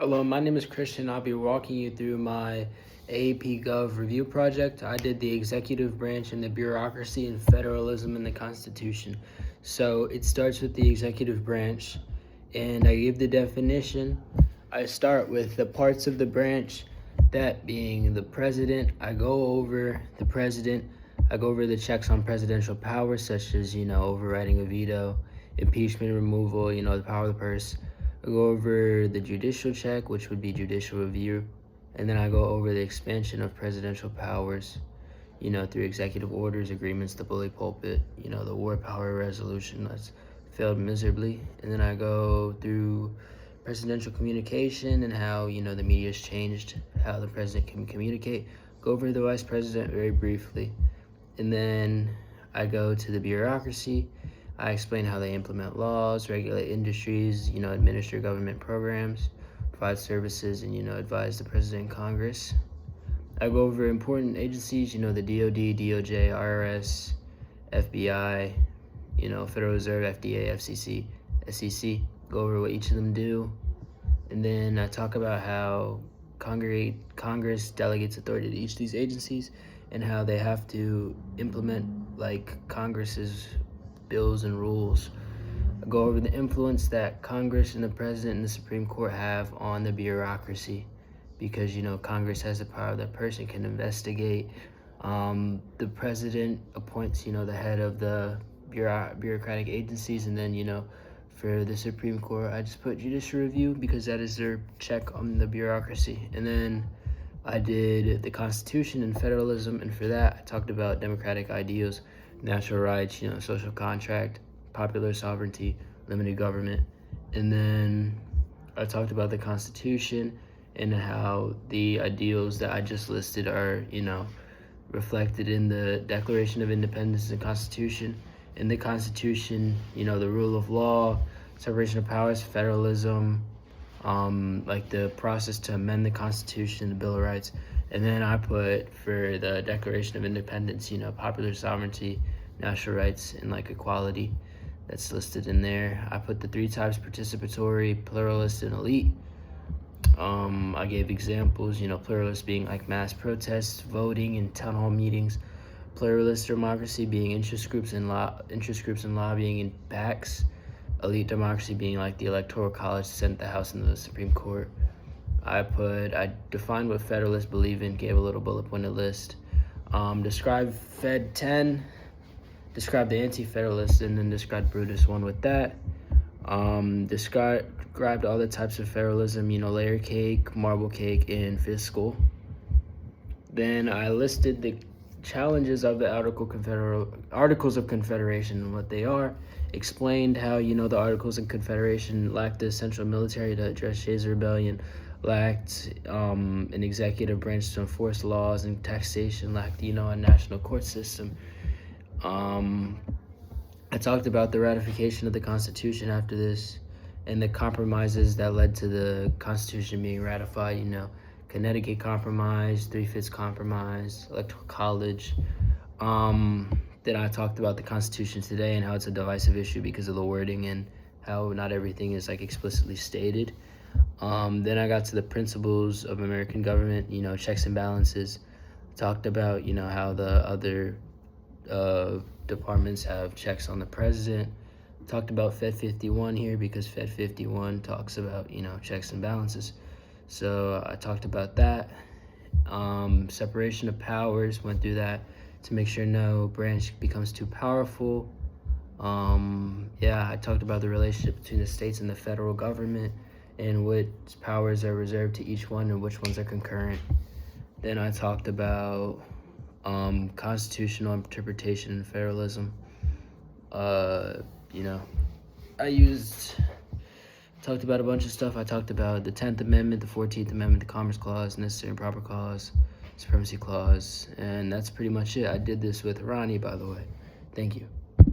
Hello, my name is Christian. I'll be walking you through my AAP Gov review project. I did the executive branch and the bureaucracy and federalism in the Constitution. So it starts with the executive branch, and I give the definition. I start with the parts of the branch, that being the president. I go over the president. I go over the checks on presidential powers, such as, overriding a veto, impeachment, removal, the power of the purse. I go over the judicial check, which would be judicial review, and then I go over the expansion of presidential powers, through executive orders, agreements, the bully pulpit, the war power resolution that's failed miserably. And then I go through presidential communication and how, the media's changed, how the president can communicate. Go over the vice president very briefly. And then I go to the bureaucracy. I explain how they implement laws, regulate industries, administer government programs, provide services, and, advise the president and Congress. I go over important agencies, the DOD, DOJ, IRS, FBI, Federal Reserve, FDA, FCC, SEC. Go over what each of them do. And then I talk about how Congress delegates authority to each of these agencies and how they have to implement Congress's bills and rules. I go over the influence that Congress and the president and the Supreme Court have on the bureaucracy, because Congress has the power. That person can investigate. The president appoints the head of the bureaucratic agencies, and then for the Supreme Court, I just put judicial review because that is their check on the bureaucracy. And then I did the Constitution and federalism, and for that I talked about democratic ideals, natural rights, social contract, popular sovereignty, limited government. And then I talked about the Constitution and how the ideals that I just listed are, reflected in the Declaration of Independence and Constitution. In the Constitution, the rule of law, separation of powers, federalism, the process to amend the Constitution, the Bill of Rights. And then I put for the Declaration of Independence, popular sovereignty, national rights, and equality. That's listed in there. I put the 3 types: participatory, pluralist, and elite. I gave examples, pluralist being mass protests, voting, and town hall meetings. Pluralist democracy being interest groups and lobbying and PACs. Elite democracy being the Electoral College, the Senate, the House, and the Supreme Court. I defined what Federalists believe in, gave a little bullet pointed list. Describe Fed 10, describe the Anti-Federalists, and then describe Brutus 1 with that. Described all the types of federalism, layer cake, marble cake, and fiscal. Then I listed the challenges of the Articles of Confederation and what they are. Explained how, the Articles of Confederation lacked the essential military to address Shays' Rebellion, lacked an executive branch to enforce laws and taxation, lacked, a national court system. I talked about the ratification of the Constitution after this and the compromises that led to the Constitution being ratified, Connecticut Compromise, 3/5 Compromise, Electoral College. Then I talked about the Constitution today and how it's a divisive issue because of the wording and how not everything is explicitly stated. Then I got to the principles of American government, checks and balances. Talked about, how the other departments have checks on the president. Talked about Fed 51 here because Fed 51 talks about, checks and balances. So I talked about that. Separation of powers, went through that to make sure no branch becomes too powerful. I talked about the relationship between the states and the federal government and which powers are reserved to each one and which ones are concurrent. Then I talked about constitutional interpretation and federalism. Talked about a bunch of stuff. I talked about the 10th Amendment, the 14th Amendment, the Commerce Clause, Necessary and Proper Clause, Supremacy Clause, and that's pretty much it. I did this with Ronnie, by the way. Thank you.